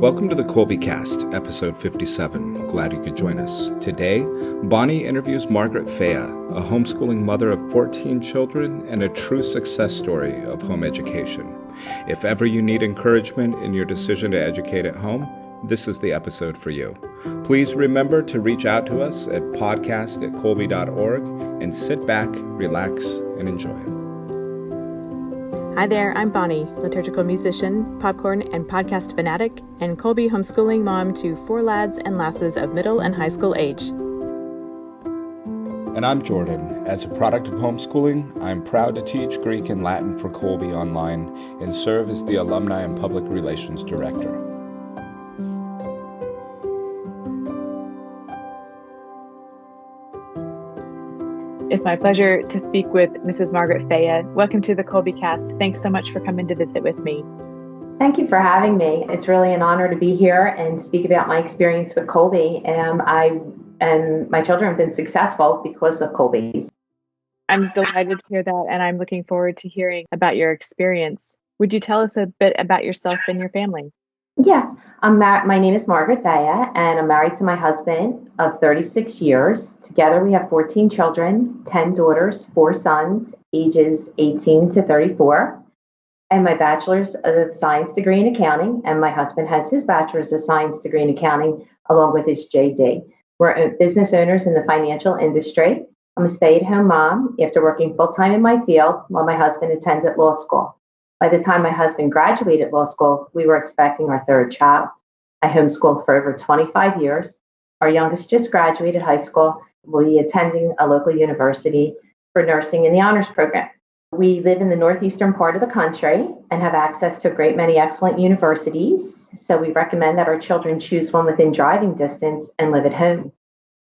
Welcome to the Kolbecast, episode 57. Glad you could join us. Today, Bonnie interviews Margaret Faia, a homeschooling mother of 14 children and a true success story of home education. If ever you need encouragement in your decision to educate at home, this is the episode for you. Please remember to reach out to us at podcast@kolbe.org and sit back, relax, and enjoy. Hi there, I'm Bonnie, liturgical musician, popcorn and podcast fanatic, and Kolbe homeschooling mom to 4 lads and lasses of middle and high school age. And I'm Jordan. As a product of homeschooling, I'm proud to teach Greek and Latin for Kolbe online and serve as the Alumni and Public Relations Director. It's my pleasure to speak with Mrs. Margaret Faia. Welcome to the Kolbecast. Thanks so much for coming to visit with me. Thank you for having me. It's really an honor to be here and speak about my experience with Kolbe. And my children have been successful because of Kolbe. I'm delighted to hear that, and I'm looking forward to hearing about your experience. Would you tell us a bit about yourself and your family? Yes, my name is Margaret Faia, and I'm married to my husband of 36 years. Together we have 14 children, 10 daughters, 4 sons, ages 18 to 34, and my bachelor's of science degree in accounting, and my husband has his bachelor's of science degree in accounting along with his JD. We're business owners in the financial industry. I'm a stay-at-home mom after working full-time in my field while my husband attended law school. By the time my husband graduated law school, we were expecting our 3rd child. I homeschooled for over 25 years. Our youngest just graduated high school. We'll be attending a local university for nursing in the honors program. We live in the northeastern part of the country and have access to a great many excellent universities. So we recommend that our children choose one within driving distance and live at home,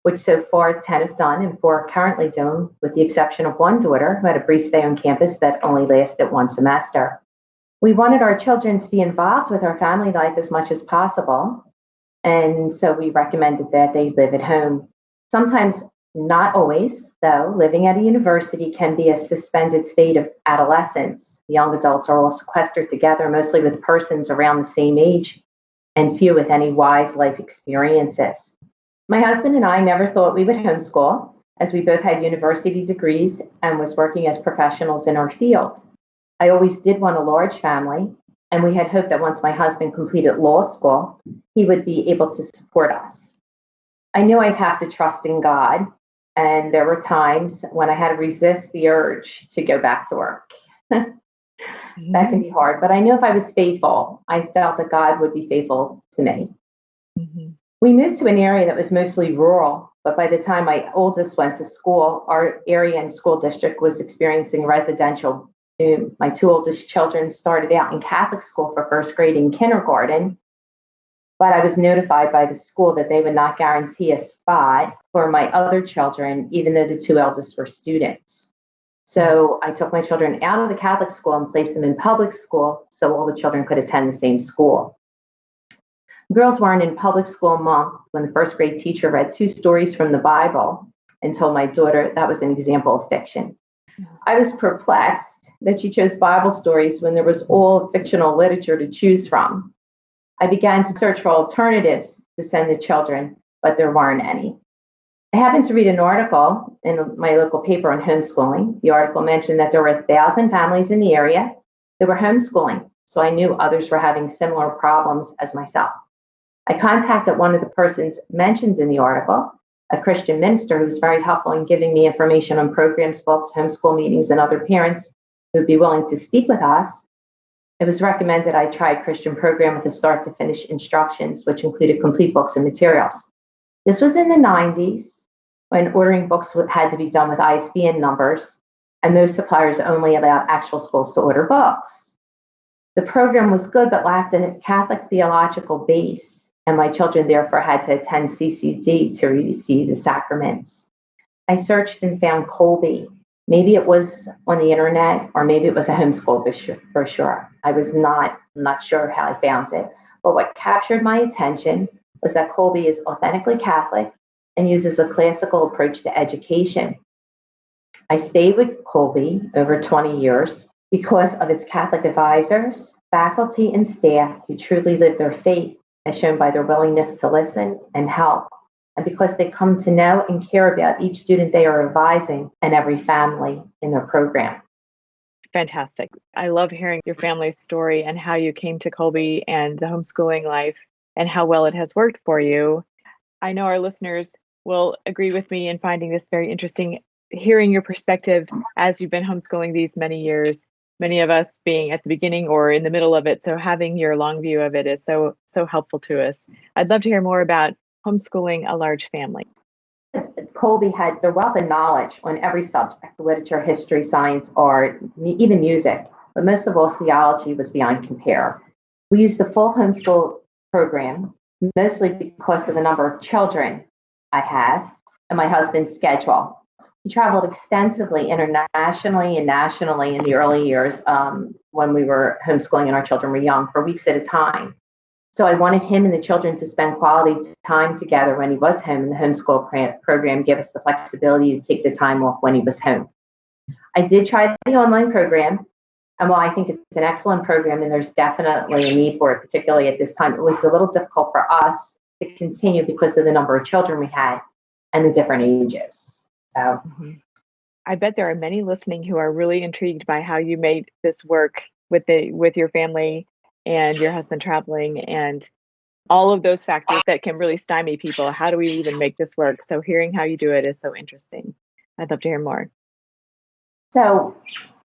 which so far 10 have done and 4 are currently doing, with the exception of one daughter who had a brief stay on campus that only lasted 1 semester. We wanted our children to be involved with our family life as much as possible, and so we recommended that they live at home. Sometimes, not always, though, living at a university can be a suspended state of adolescence. Young adults are all sequestered together, mostly with persons around the same age, and few with any wise life experiences. My husband and I never thought we would homeschool, as we both had university degrees and was working as professionals in our field. I always did want a large family, and we had hoped that once my husband completed law school, he would be able to support us. I knew I'd have to trust in God, and there were times when I had to resist the urge to go back to work. That can be hard, but I knew if I was faithful, I felt that God would be faithful to me. Mm-hmm. We moved to an area that was mostly rural, but by the time my oldest went to school, our area and school district was experiencing residential boom. My 2 oldest children started out in Catholic school for 1st grade and kindergarten, but I was notified by the school that they would not guarantee a spot for my other children, even though the 2 eldest were students. So I took my children out of the Catholic school and placed them in public school so all the children could attend the same school. Girls weren't in public school a month when the 1st grade teacher read 2 stories from the Bible and told my daughter that was an example of fiction. I was perplexed that she chose Bible stories when there was all fictional literature to choose from. I began to search for alternatives to send the children, but there weren't any. I happened to read an article in my local paper on homeschooling. The article mentioned that there were 1,000 families in the area that were homeschooling, so I knew others were having similar problems as myself. I contacted one of the persons mentioned in the article, a Christian minister who was very helpful in giving me information on programs, books, homeschool meetings, and other parents who would be willing to speak with us. It was recommended I try a Christian program with a start to finish instructions, which included complete books and materials. This was in the 90s when ordering books had to be done with ISBN numbers, and those suppliers only allowed actual schools to order books. The program was good but lacked a Catholic theological base, and my children therefore had to attend CCD to receive the sacraments. I searched and found Kolbe. Maybe it was on the internet, or maybe it was a homeschool brochure. I was not sure how I found it. But what captured my attention was that Kolbe is authentically Catholic and uses a classical approach to education. I stayed with Kolbe over 20 years because of its Catholic advisors, faculty, and staff who truly live their faith as shown by their willingness to listen and help, and because they come to know and care about each student they are advising and every family in their program. Fantastic. I love hearing your family's story and how you came to Kolbe and the homeschooling life and how well it has worked for you. I know our listeners will agree with me in finding this very interesting, hearing your perspective as you've been homeschooling these many years, many of us being at the beginning or in the middle of it. So having your long view of it is so helpful to us. I'd love to hear more about homeschooling a large family. Kolbe had the wealth of knowledge on every subject: literature, history, science, art, even music. But most of all, theology was beyond compare. We used the full homeschool program, mostly because of the number of children I have and my husband's schedule. He traveled extensively internationally and nationally in the early years when we were homeschooling and our children were young, for weeks at a time. So I wanted him and the children to spend quality time together when he was home, and the homeschool program gave us the flexibility to take the time off when he was home. I did try the online program, and while I think it's an excellent program and there's definitely a need for it, particularly at this time, it was a little difficult for us to continue because of the number of children we had and the different ages. So I bet there are many listening who are really intrigued by how you made this work with your family and your husband traveling and all of those factors that can really stymie people. How do we even make this work? So hearing how you do it is so interesting. I'd love to hear more. So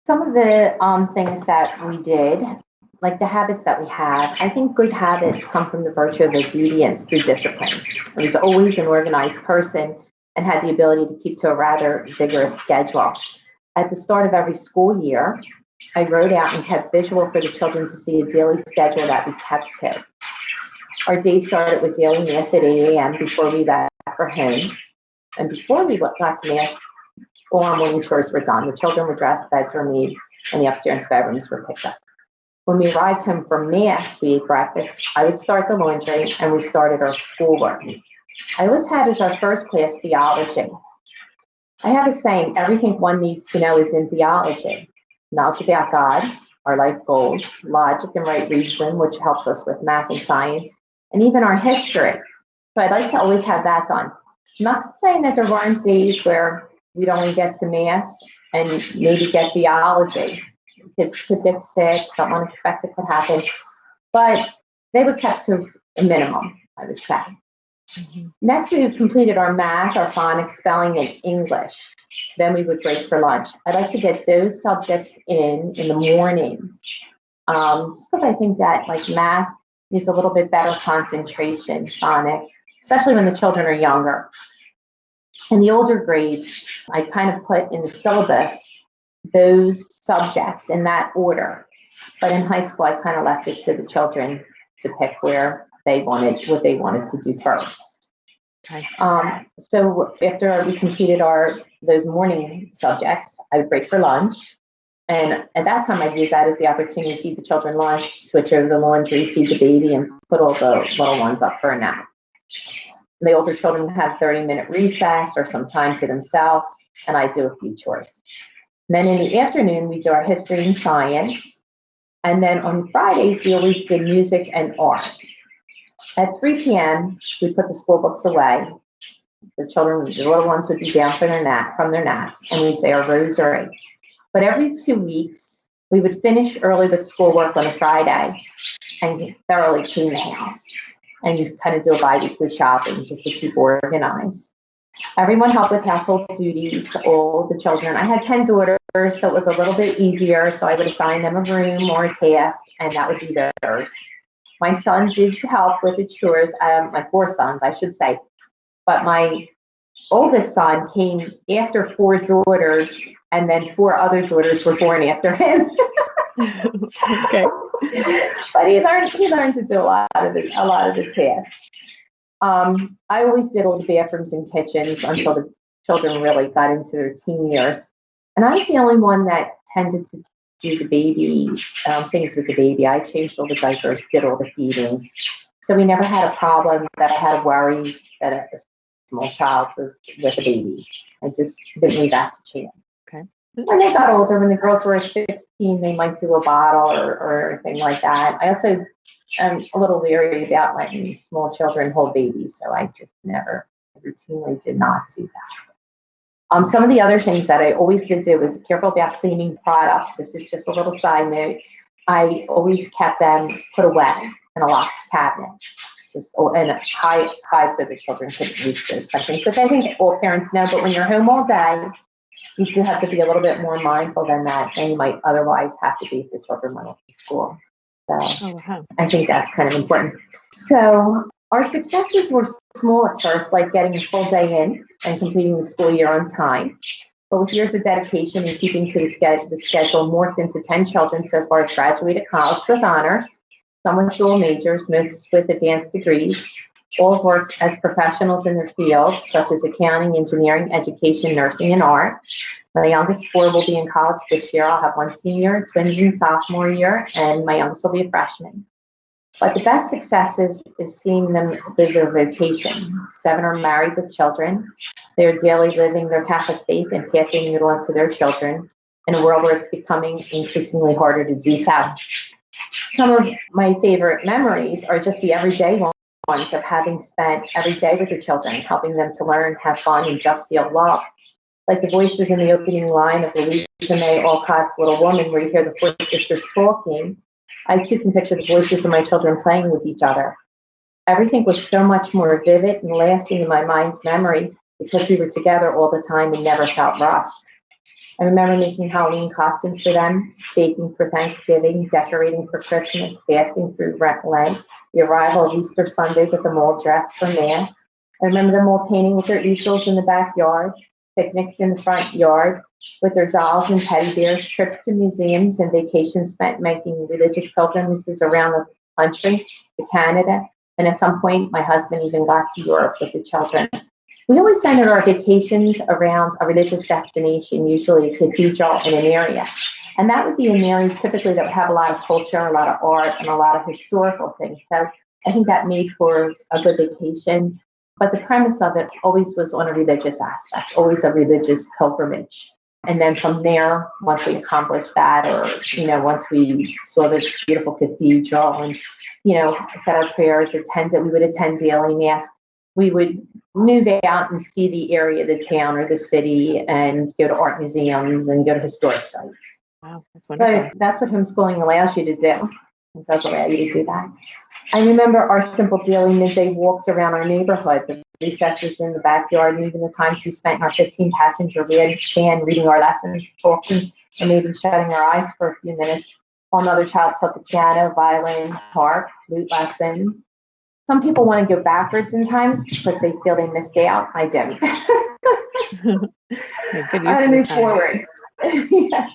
some of the things that we did, like the habits that we have, I think good habits come from the virtue of obedience through discipline. I was always an organized person and had the ability to keep to a rather vigorous schedule. At the start of every school year, I wrote out and kept visual for the children to see a daily schedule that we kept to. Our day started with daily mass at 8 a.m. before we left for home. And before we got to mass, all our morning chores were done. The children were dressed, beds were made, and the upstairs bedrooms were picked up. When we arrived home from mass, we ate breakfast. I would start the laundry, and we started our schoolwork. I always had as our first class theology. I have a saying, everything one needs to know is in theology. Knowledge about God, our life goals, logic and right reason, which helps us with math and science, and even our history. So I'd like to always have that done. Not saying that there weren't days where we'd only get to mass and maybe get theology. Kids could get sick, something unexpected could happen, but they were kept to a minimum, I would say. Next, we completed our math, our phonics, spelling, and English. Then we would break for lunch. I'd like to get those subjects in the morning, just because I think that like math needs a little bit better concentration, phonics, especially when the children are younger. In the older grades, I kind of put in the syllabus those subjects in that order. But in high school, I kind of left it to the children to pick what they wanted to do first. Okay. So after we completed those morning subjects, I would break for lunch. And at that time, I'd use that as the opportunity to feed the children lunch, switch over the laundry, feed the baby, and put all the little ones up for a nap. The older children would have 30-minute recess or some time to themselves, and I'd do a few chores. And then in the afternoon, we do our history and science. And then on Fridays, we always did music and art. At 3 p.m., we put the school books away. The little ones would be down from their naps, and we'd say our rosary. But every 2 weeks, we would finish early with schoolwork on a Friday and thoroughly clean the house. And you kind of do a bi-weekly shopping just to keep organized. Everyone helped with household duties, all the children. I had 10 daughters, so it was a little bit easier. So I would assign them a room or a task, and that would be theirs. My sons did help with the chores, my 4 sons, I should say. But my oldest son came after 4 daughters, and then 4 other daughters were born after him. Okay. But he learned to do a lot of the tasks. I always did all the bathrooms and kitchens until the children really got into their teen years. And I was the only one that tended to do the baby, things with the baby. I changed all the diapers, did all the feedings. So we never had a problem that I had to worry that a small child was with a baby. I just didn't leave that to chance. Okay. When they got older, when the girls were 16, they might do a bottle or anything like that. I also am a little leery about letting small children hold babies, so I just never routinely did not do that. Some of the other things that I always did do was careful about cleaning products. This is just a little side note. I always kept them put away in a locked cabinet, and high so the children couldn't reach those kind of things, which I think all parents know. But when you're home all day, you do have to be a little bit more mindful than that, and you might otherwise have to be if the children went off to school. So I think that's kind of important. So our successes were small at first, like getting a full day in and completing the school year on time. But with years of dedication and keeping to the schedule morphed into 10 children so far have graduated college with honors, some with dual majors, most with advanced degrees. All have worked as professionals in their fields, such as accounting, engineering, education, nursing, and art. My youngest four will be in college this year. I'll have one senior, twins in sophomore year, and my youngest will be a freshman. But the best successes is seeing them live their vocation. 7 are married with children. They are daily living their Catholic faith and passing it on to their children in a world where it's becoming increasingly harder to do so. Some of my favorite memories are just the everyday ones of having spent every day with the children, helping them to learn, have fun, and just feel loved. Like the voices in the opening line of Louisa May Alcott's Little Woman, where you hear the 4 sisters talking, I too can picture the voices of my children playing with each other. Everything was so much more vivid and lasting in my mind's memory because we were together all the time and never felt rushed. I remember making Halloween costumes for them, baking for Thanksgiving, decorating for Christmas, fasting through Lent, the arrival of Easter Sunday with them all dressed for Mass. I remember them all painting with their easels in the backyard, picnics in the front yard with their dolls and teddy bears, trips to museums, and vacations spent making religious pilgrimages around the country, to Canada, and at some point my husband even got to Europe with the children. We always centered our vacations around a religious destination, usually a cathedral in an area. And that would be an area typically that would have a lot of culture, a lot of art, and a lot of historical things. So I think that made for a good vacation. But the premise of it always was on a religious aspect, always a religious pilgrimage. And then from there, once we accomplished that, or, once we saw this beautiful cathedral and, said our prayers, we would attend daily Mass, we would move out and see the area, the town or the city, and go to art museums and go to historic sites. Wow, that's wonderful. So that's what homeschooling allows you to do. It does allow you to do that. I remember our simple daily midday walks around our neighborhood, the recesses in the backyard, and even the times we spent in our 15-passenger van reading our lessons, talking, or maybe shutting our eyes for a few minutes while another child took the piano, violin, harp, flute lesson. Some people want to go backwards in times because they feel they missed out. I don't. I want to move forward. Yeah.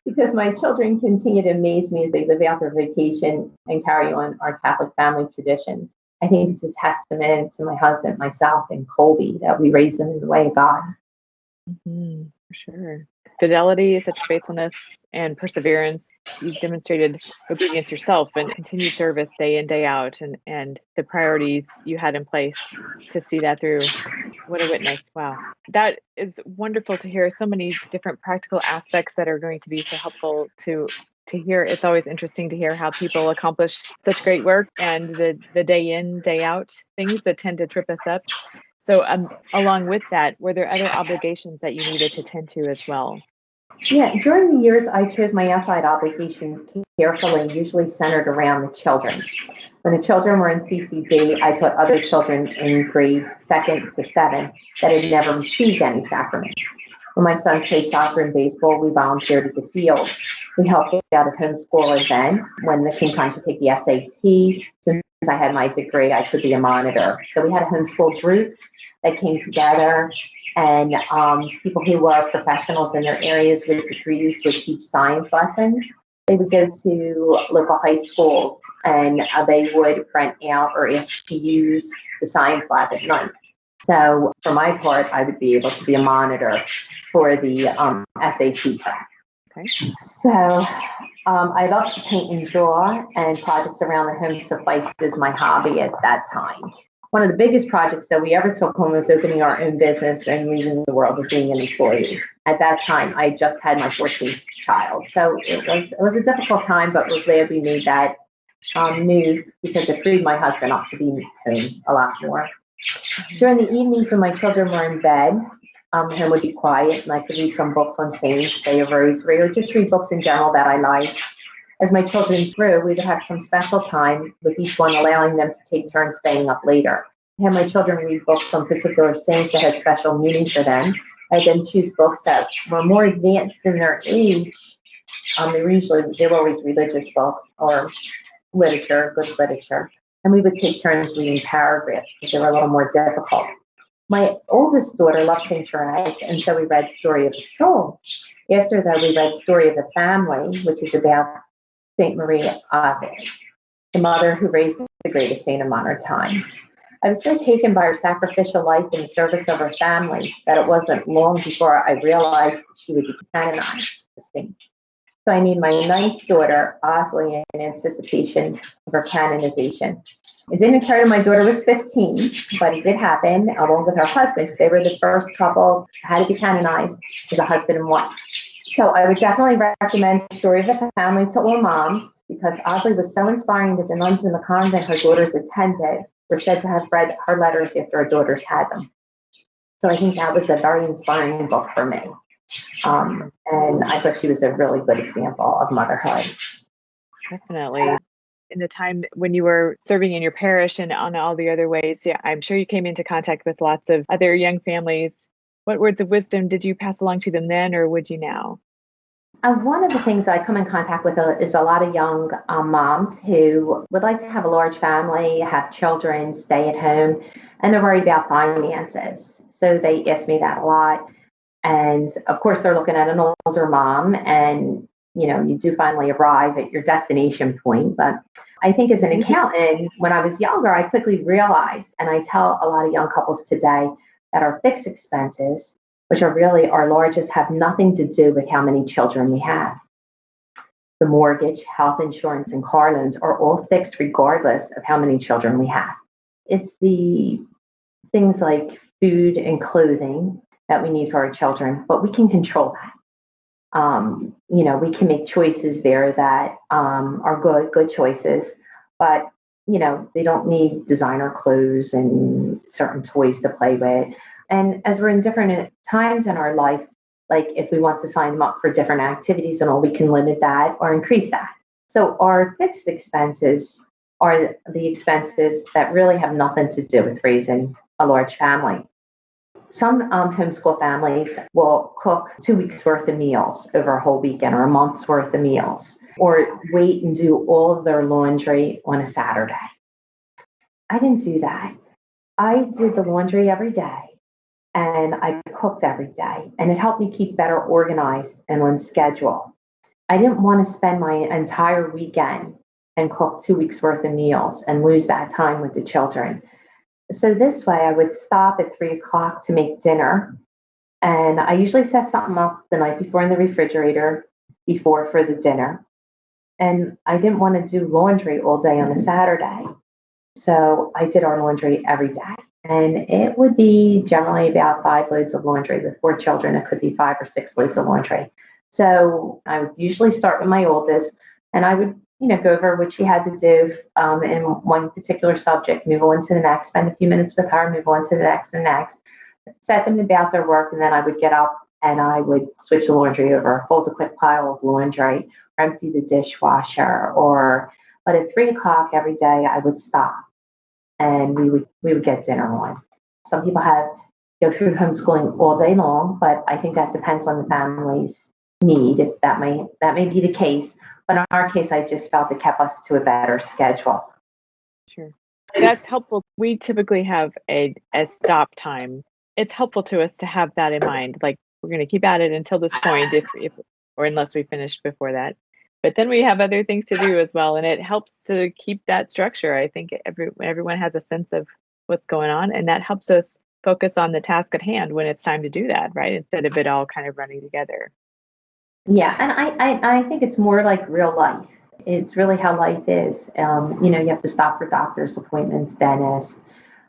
Because my children continue to amaze me as they live out their vacation and carry on our Catholic family traditions. I think it's a testament to my husband, myself, and Kolbe that we raised them in the way of God. Mm-hmm, for sure. Fidelity, such faithfulness, and perseverance. You've demonstrated obedience yourself and continued service day in, day out, and the priorities you had in place to see that through. What a witness. Wow. That is wonderful to hear. So many different practical aspects that are going to be so helpful to hear. It's always interesting to hear how people accomplish such great work and the day in, day out things that tend to trip us up. So along with that, were there other obligations that you needed to tend to as well? Yeah, during the years, I chose my outside obligations carefully, usually centered around the children. When the children were in CCD, I taught other children in grades 2nd to 7 that had never received any sacraments. When my sons played soccer and baseball, we volunteered at the field. We helped out at homeschool events. When it came time to take the SAT, since I had my degree, I could be a monitor. So we had a homeschool group that came together, and people who were professionals in their areas with degrees would teach science lessons. They would go to local high schools, and they would rent out or ask to use the science lab at night. So for my part, I would be able to be a monitor for the SAT prep. Okay. So I love to paint and draw, and projects around the home sufficed as my hobby at that time. one of the biggest projects that we ever took home was opening our own business and leaving the world of being an employee. At that time, I just had my 14th child. So it was a difficult time, but we're glad we made that move because it freed my husband up to be home a lot more. During the evenings when my children were in bed, home would be quiet and I could read some books on saints, say a rosary, or just read books in general that I liked. As my children grew, we would have some special time with each one, allowing them to take turns staying up later. I had my children read books on particular saints that had special meaning for them. I then choose books that were more advanced in their age. They were always religious books or literature, good literature. And we would take turns reading paragraphs because they were a little more difficult. My oldest daughter loved St. Therese, and so we read Story of the Soul. After that, we read Story of the Family, which is about St. Maria Azeg, the mother who raised the greatest saint of modern times. I was so taken by her sacrificial life in the service of her family that it wasn't long before I realized she would be canonized as a saint. So I named my ninth daughter Osley in anticipation of her canonization. It didn't occur to my daughter was 15, but it did happen along with her husband. They were the first couple had to be canonized as a husband and wife. So I would definitely recommend the Story of the Family to all moms because Osley was so inspiring that the nuns in the convent her daughters attended were said to have read her letters after her daughters had them. So I think that was a very inspiring book for me. And I thought she was a really good example of motherhood. Definitely. In the time when you were serving in your parish and on all the other ways, yeah, I'm sure you came into contact with lots of other young families. What words of wisdom did you pass along to them then, or would you now? One of the things I come in contact with is a lot of young moms who would like to have a large family, have children, stay at home, and they're worried about finances. So they ask me that a lot. And of course, they're looking at an older mom, and you do finally arrive at your destination point. But I think as an accountant, when I was younger, I quickly realized, and I tell a lot of young couples today, that our fixed expenses, which are really our largest, have nothing to do with how many children we have. The mortgage, health insurance, and car loans are all fixed regardless of how many children we have. It's the things like food and clothing that we need for our children, but we can control that. We can make choices there that are good choices, but they don't need designer clothes and certain toys to play with. And as we're in different times in our life, like if we want to sign them up for different activities and all, we can limit that or increase that. So our fixed expenses are the expenses that really have nothing to do with raising a large family. Some homeschool families will cook 2 weeks worth of meals over a whole weekend or a month's worth of meals, or wait and do all of their laundry on a Saturday. I didn't do that. I did the laundry every day and I cooked every day, and it helped me keep better organized and on schedule. I didn't want to spend my entire weekend and cook 2 weeks worth of meals and lose that time with the children. So this way I would stop at 3:00 to make dinner. And I usually set something up the night before in the refrigerator for the dinner. And I didn't want to do laundry all day on a Saturday. So I did our laundry every day. And it would be generally about 5 loads of laundry. With 4 children, it could be 5 or 6 loads of laundry. So I would usually start with my oldest, and I would go over what she had to do in one particular subject, move on to the next, spend a few minutes with her, move on to the next and next, set them about their work, and then I would get up and I would switch the laundry over, fold a quick pile of laundry, or empty the dishwasher, but at 3:00 every day I would stop and we would get dinner on. Some people go through homeschooling all day long, but I think that depends on the family's need, if that may be the case. But in our case, I just felt it kept us to a better schedule. Sure. That's helpful. We typically have a stop time. It's helpful to us to have that in mind. Like, we're going to keep at it until this point, if or unless we finished before that. But then we have other things to do as well, and it helps to keep that structure. I think everyone has a sense of what's going on, and that helps us focus on the task at hand when it's time to do that, right? Instead of it all kind of running together. Yeah, and I think it's more like real life. It's really how life is. You have to stop for doctor's appointments, dentist,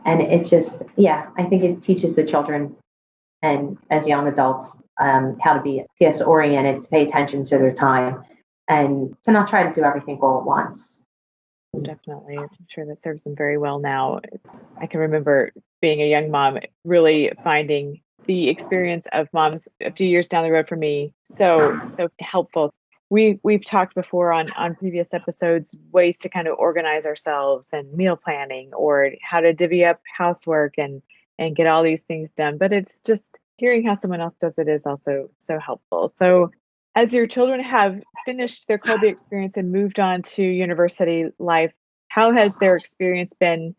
And it just, yeah, I think it teaches the children and as young adults how to be task oriented, to pay attention to their time, and to not try to do everything all at once. Definitely. I'm sure that serves them very well now. I can remember being a young mom, really finding the experience of moms a few years down the road for me so helpful. We've talked before on previous episodes ways to kind of organize ourselves and meal planning or how to divvy up housework and get all these things done. But it's just hearing how someone else does it is also so helpful. So as your children have finished their Kolbe experience and moved on to university life, how has their experience been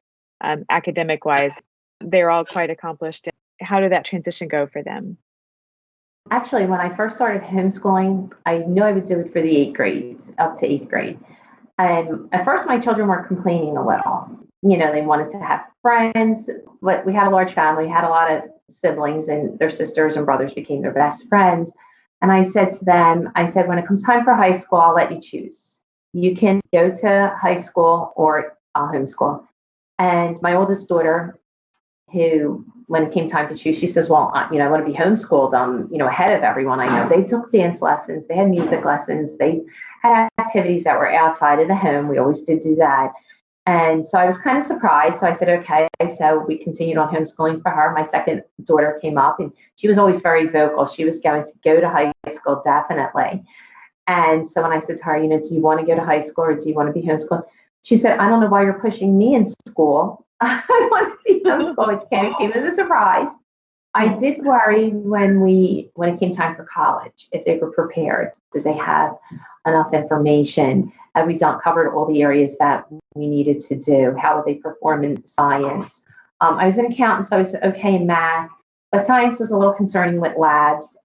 academic wise? They're all quite accomplished. How did that transition go for them? Actually, when I first started homeschooling, I knew I would do it for the eighth grade, up to eighth grade. And at first, my children were complaining a little. They wanted to have friends, but we had a large family, had a lot of siblings, and their sisters and brothers became their best friends. And I said to them, when it comes time for high school, I'll let you choose. You can go to high school or I'll homeschool. And my oldest daughter, who, when it came time to choose, she says, well, I want to be homeschooled, ahead of everyone I know. They took dance lessons, they had music lessons, they had activities that were outside of the home. We always did do that. And so I was kind of surprised. So I said, okay. So we continued on homeschooling for her. My second daughter came up and she was always very vocal. She was going to go to high school, definitely. And so when I said to her, do you want to go to high school or do you want to be homeschooled? She said, I don't know why you're pushing me in school. I want to be homeschooled. It came as a surprise. I did worry when it came time for college, if they were prepared. Did they have enough information? Have we covered all the areas that we needed to do? How would they perform in science? I was an accountant, so I was okay in math, but science was a little concerning with labs.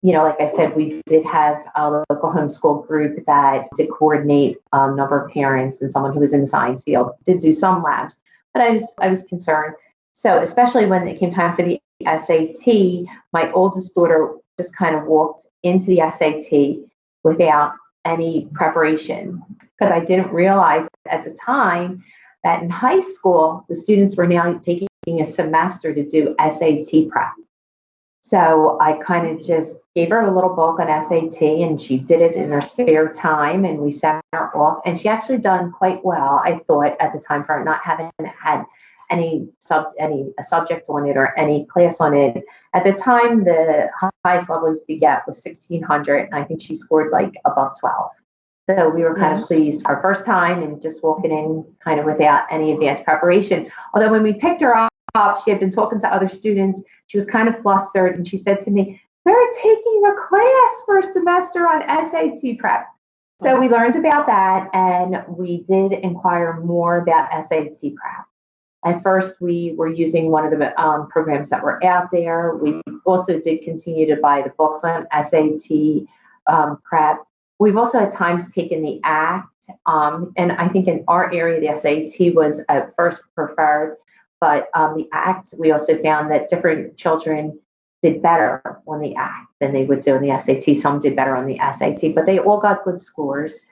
Like I said, we did have a local homeschool group that did coordinate a number of parents, and someone who was in the science field did do some labs, but I was concerned. So especially when it came time for the SAT, my oldest daughter just kind of walked into the SAT without any preparation, because I didn't realize at the time that in high school, the students were now taking a semester to do SAT prep. So I kind of just gave her a little book on SAT, and she did it in her spare time, and we sent her off, and she actually done quite well, I thought, at the time, for not having had any subject on it or any class on it. At the time, the highest level you could get was 1600, and I think she scored like above 12. So we were kind of pleased our first time and just walking in kind of without any advanced preparation. Although when we picked her up, she had been talking to other students. She was kind of flustered, and she said to me, "We're taking a class for a semester on SAT prep." So we learned about that, and we did inquire more about SAT prep. At first, we were using one of the programs that were out there. We also did continue to buy the books on SAT prep. We've also at times taken the ACT, and I think in our area, the SAT was at first preferred, but the ACT, we also found that different children did better on the ACT than they would do on the SAT. Some did better on the SAT, but they all got good scores.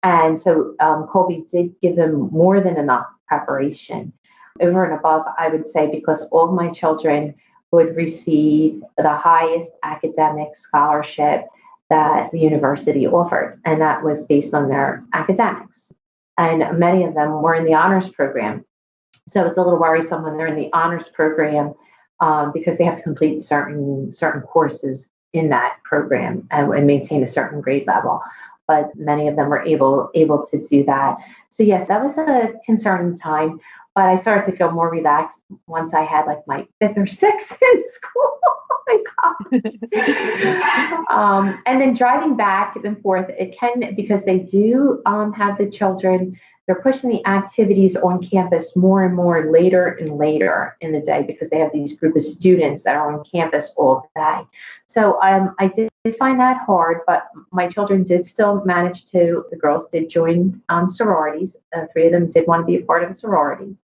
And so Kolbe did give them more than enough preparation. Over and above, I would say, because all of my children would receive the highest academic scholarship that the university offered, and that was based on their academics. And many of them were in the honors program. So it's a little worrisome when they're in the honors program because they have to complete certain courses in that program and maintain a certain grade level. But many of them were able to do that. So yes, that was a concerning time. But I started to feel more relaxed once I had like my fifth or sixth in school in college. And then driving back and forth, it can, because they do have the children, they're pushing the activities on campus more and more later and later in the day because they have these group of students that are on campus all day. So I did find that hard, but my children did still manage to, the girls did join sororities. 3 of them did want to be a part of a sorority.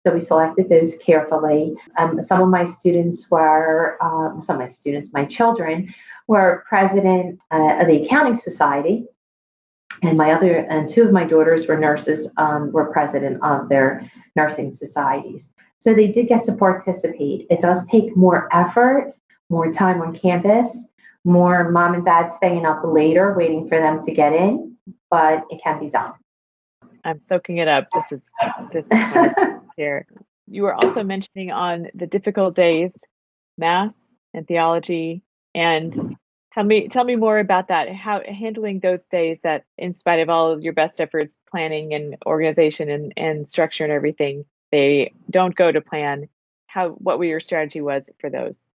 So we selected those carefully. Some of my students were, my children were president of the Accounting Society. And two of my daughters were nurses, were president of their nursing societies. So they did get to participate. It does take more effort, more time on campus, more mom and dad staying up later waiting for them to get in, but it can be done. I'm soaking it up. This is wonderful to hear. You were also mentioning on the difficult days, math and theology, and tell me more about that. How handling those days that, in spite of all of your best efforts, planning and organization and structure and everything, they don't go to plan. What were your strategy was for those?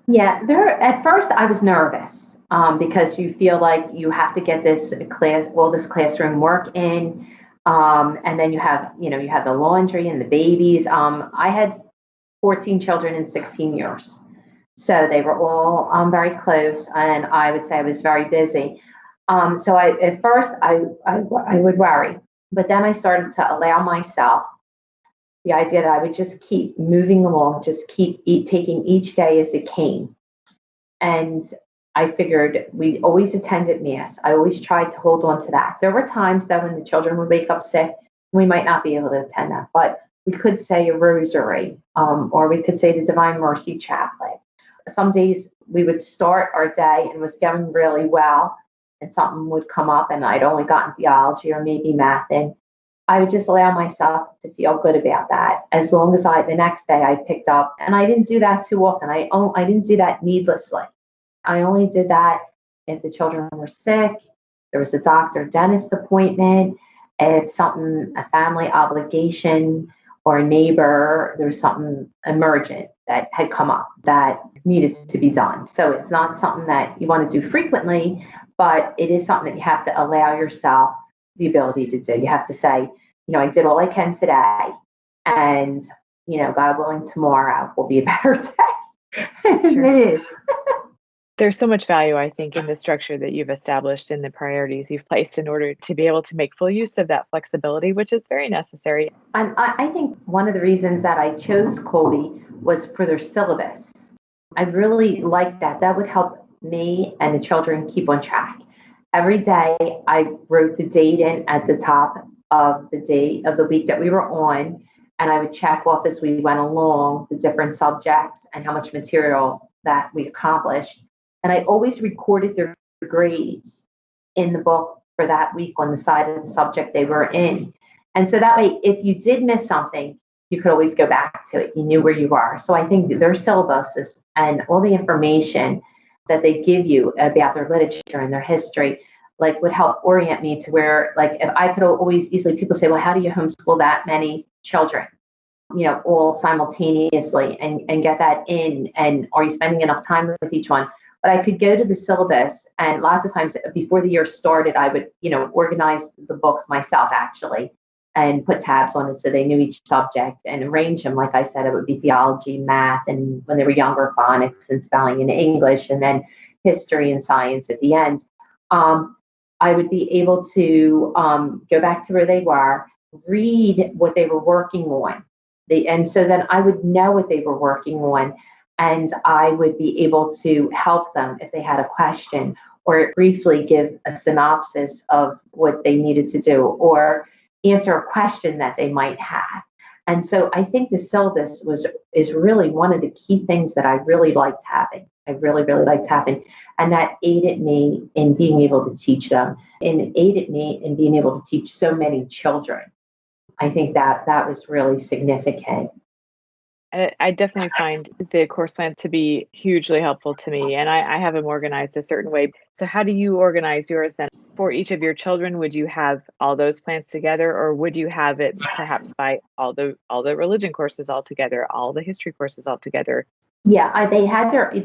Yeah, at first I was nervous because you feel like you have to get all this classroom work in, and then you have the laundry and the babies. I had 14 children in 16 years, so they were all very close, and I would say I was very busy. So at first I would worry, but then I started to allow myself the idea that I would just keep moving along, just taking each day as it came. And I figured we always attended Mass. I always tried to hold on to that. There were times that when the children would wake up sick, we might not be able to attend that, but we could say a rosary, or we could say the Divine Mercy Chaplet. Some days we would start our day and was going really well, and something would come up, and I'd only gotten theology or maybe math in. I would just allow myself to feel good about that. As long as the next day I picked up, and I didn't do that too often. I didn't do that needlessly. I only did that if the children were sick, there was a doctor dentist appointment, if a family obligation or a neighbor, there was something emergent that had come up that needed to be done. So it's not something that you want to do frequently, but it is something that you have to allow yourself the ability to do. You have to say, I did all I can today, and, God willing, tomorrow will be a better day. Sure. It is. There's so much value, I think, in the structure that you've established and the priorities you've placed in order to be able to make full use of that flexibility, which is very necessary. And I think one of the reasons that I chose Kolbe was for their syllabus. I really liked that. That would help me and the children keep on track. Every day I wrote the date in at the top of the day of the week that we were on, and I would check off as we went along the different subjects and how much material that we accomplished. And I always recorded their grades in the book for that week on the side of the subject they were in. And so that way, if you did miss something, you could always go back to it. You knew where you were. So I think their syllabuses and all the information that they give you about their literature and their history, would help orient me to where, if I could always easily, people say, well, how do you homeschool that many children, all simultaneously and get that in? And are you spending enough time with each one? But I could go to the syllabus, and lots of times before the year started, I would, organize the books myself actually, and put tabs on it so they knew each subject and arrange them. Like I said, it would be theology, math, and when they were younger, phonics and spelling and English, and then history and science at the end. I would be able to go back to where they were, read what they were working on. And so then I would know what they were working on, and I would be able to help them if they had a question, or briefly give a synopsis of what they needed to do, or answer a question that they might have. And so I think the syllabus is really one of the key things that I really liked having. I really, really liked having, and that aided me in being able to teach them, and it aided me in being able to teach so many children. I think that was really significant. I definitely find the course plan to be hugely helpful to me, and I have them organized a certain way. So how do you organize yours then? For each of your children, would you have all those plans together, or would you have it perhaps by all the religion courses all together, all the history courses all together? Yeah, they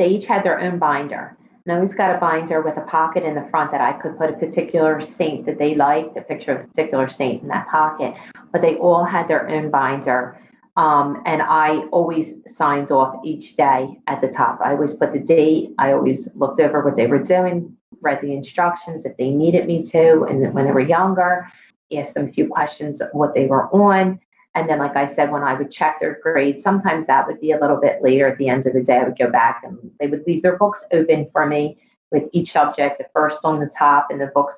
each had their own binder. And I always got a binder with a pocket in the front that I could put a particular saint that they liked, a picture of a particular saint in that pocket. But they all had their own binder. And I always signed off each day at the top. I always put the date. I always looked over what they were doing, read the instructions if they needed me to. And when they were younger, asked them a few questions of what they were on. And then, like I said, when I would check their grades, sometimes that would be a little bit later at the end of the day. I would go back and they would leave their books open for me with each subject, the first on the top and the books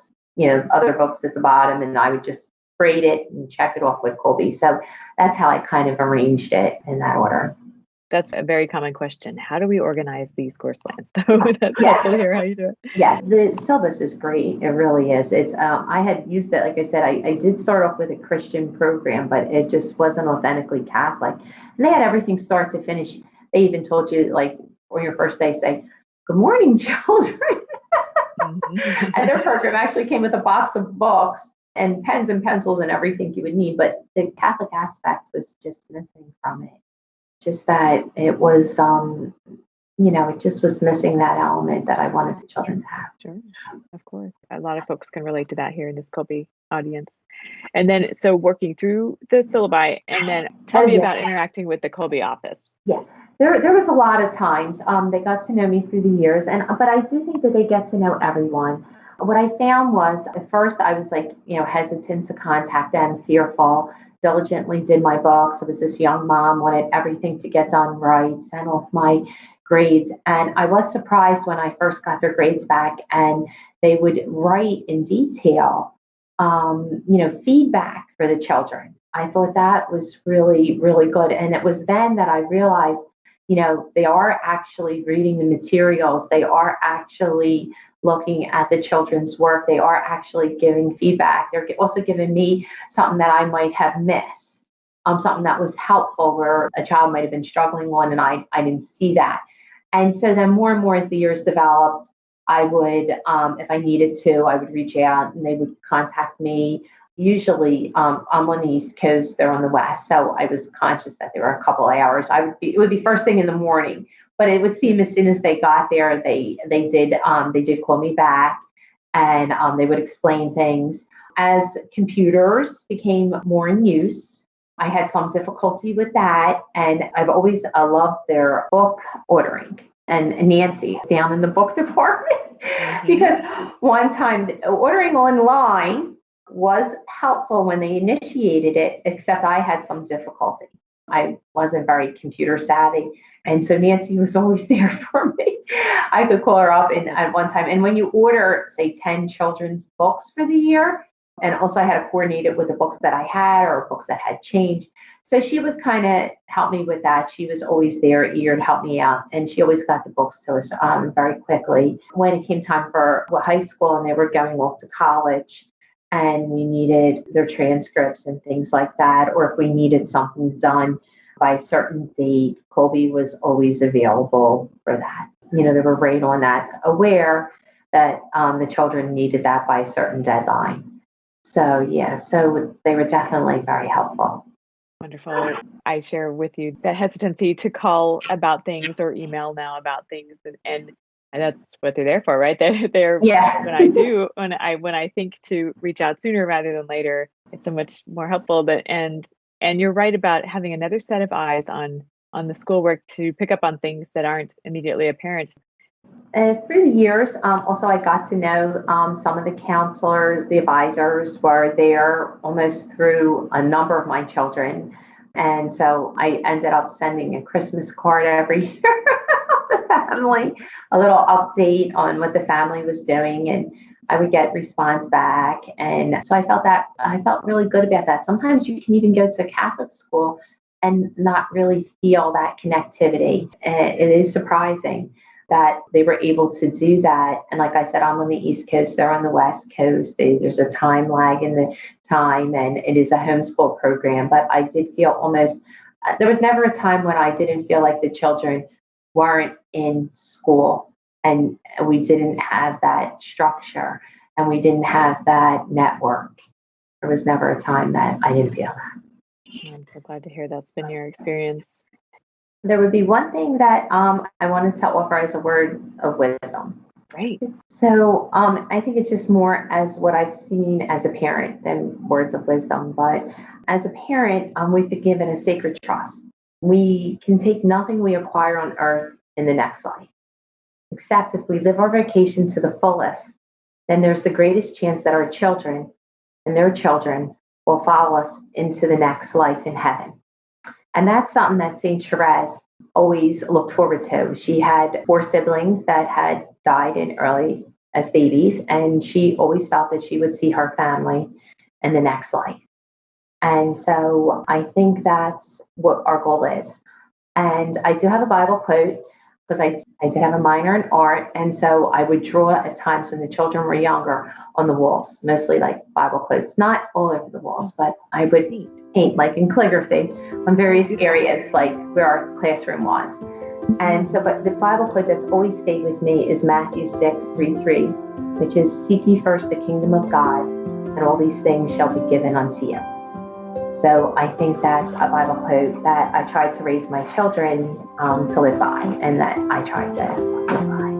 other books at the bottom, and I would just grade it and check it off with Kolbe. So that's how I kind of arranged it in that order. That's a very common question. How do we organize these course plans? So that's helpful to hear how you do it. Yeah, the syllabus is great. It really is. It's I had used it, like I said, I did start off with a Christian program, but it just wasn't authentically Catholic. And they had everything start to finish. They even told you, like, on your first day, say, "Good morning, children." And their program actually came with a box of books and pens and pencils and everything you would need. But the Catholic aspect was just missing from it. Just that it was, it just was missing that element that I wanted the children to have. Sure, of course. A lot of folks can relate to that here in this Kolbe audience. And then, so working through the syllabi, and then tell me about interacting with the Kolbe office. Yeah, there was a lot of times they got to know me through the years, but I do think that they get to know everyone. What I found was, at first I was like, hesitant to contact them, fearful, diligently did my books. I was this young mom, wanted everything to get done right, sent off my grades. And I was surprised when I first got their grades back and they would write in detail, feedback for the children. I thought that was really, really good. And it was then that I realized, they are actually reading the materials. They are actually looking at the children's work. They are actually giving feedback. They're also giving me something that I might have missed, something that was helpful where a child might have been struggling on and I didn't see that. And so then more and more as the years developed, I would, if I needed to, I would reach out and they would contact me. Usually, I'm on the East Coast, they're on the West, so I was conscious that there were a couple of hours. It would be first thing in the morning, but it would seem as soon as they got there, they did call me back, and they would explain things. As computers became more in use, I had some difficulty with that, and I've always loved their book ordering. And Nancy down in the book department, because one time ordering online was helpful when they initiated it, except I had some difficulty. I wasn't very computer savvy. And so Nancy was always there for me. I could call her up at one time. And when you order, say, 10 children's books for the year, and also I had to coordinate it with the books that I had or books that had changed. So she would kind of help me with that. She was always there, eager to help me out. And she always got the books to us very quickly. When it came time for high school and they were going off to college, and we needed their transcripts and things like that, or if we needed something done by a certain date, Kolbe was always available for that. They were right on that, aware that the children needed that by a certain deadline. So they were definitely very helpful. Wonderful. I share with you that hesitancy to call about things or email now about things, and that's what they're there for, right? They're when I think to reach out sooner rather than later, it's so much more helpful. And you're right about having another set of eyes on the schoolwork to pick up on things that aren't immediately apparent. Through the years, also I got to know some of the counselors, the advisors were there almost through a number of my children. And so I ended up sending a Christmas card every year the family, a little update on what the family was doing, and I would get response back. And so I felt really good about that. Sometimes you can even go to a Catholic school and not really feel that connectivity. It is surprising that they were able to do that. And like I said, I'm on the East Coast, they're on the West Coast. There's a time lag in the time, and it is a homeschool program. But I did feel there was never a time when I didn't feel like the children weren't in school, and we didn't have that structure, and we didn't have that network. There was never a time that I didn't feel that. I'm so glad to hear that's been your experience. There would be one thing that I wanted to offer as a word of wisdom. Great. So I think it's just more as what I've seen as a parent than words of wisdom. But as a parent, we've been given a sacred trust. We can take nothing we acquire on earth in the next life, except if we live our vocation to the fullest, then there's the greatest chance that our children and their children will follow us into the next life in heaven. And that's something that St. Therese always looked forward to. She had 4 siblings that had died in early as babies, and she always felt that she would see her family in the next life. And so I think that's what our goal is. And I do have a Bible quote because I did have a minor in art. And so I would draw at times when the children were younger on the walls, mostly like Bible quotes, not all over the walls, but I would paint like in calligraphy on various areas, like where our classroom was. And so, but the Bible quote that's always stayed with me is Matthew 6:3, which is, "Seek ye first the kingdom of God, and all these things shall be given unto you." So I think that's a Bible quote that I tried to raise my children to live by, and that I try to live by.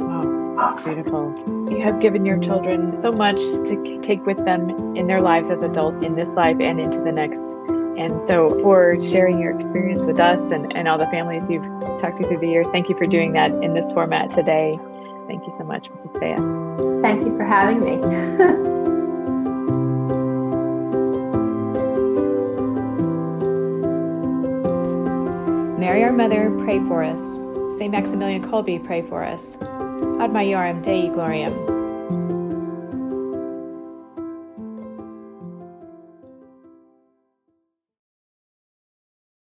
Wow, that's beautiful. You have given your children so much to take with them in their lives as adults, in this life and into the next. And so for sharing your experience with us and all the families you've talked to through the years, thank you for doing that in this format today. Thank you so much, Mrs. Faia. Thank you for having me. Mary our Mother, pray for us. Saint Maximilian Kolbe, pray for us. Ad Maiorum Dei Gloriam.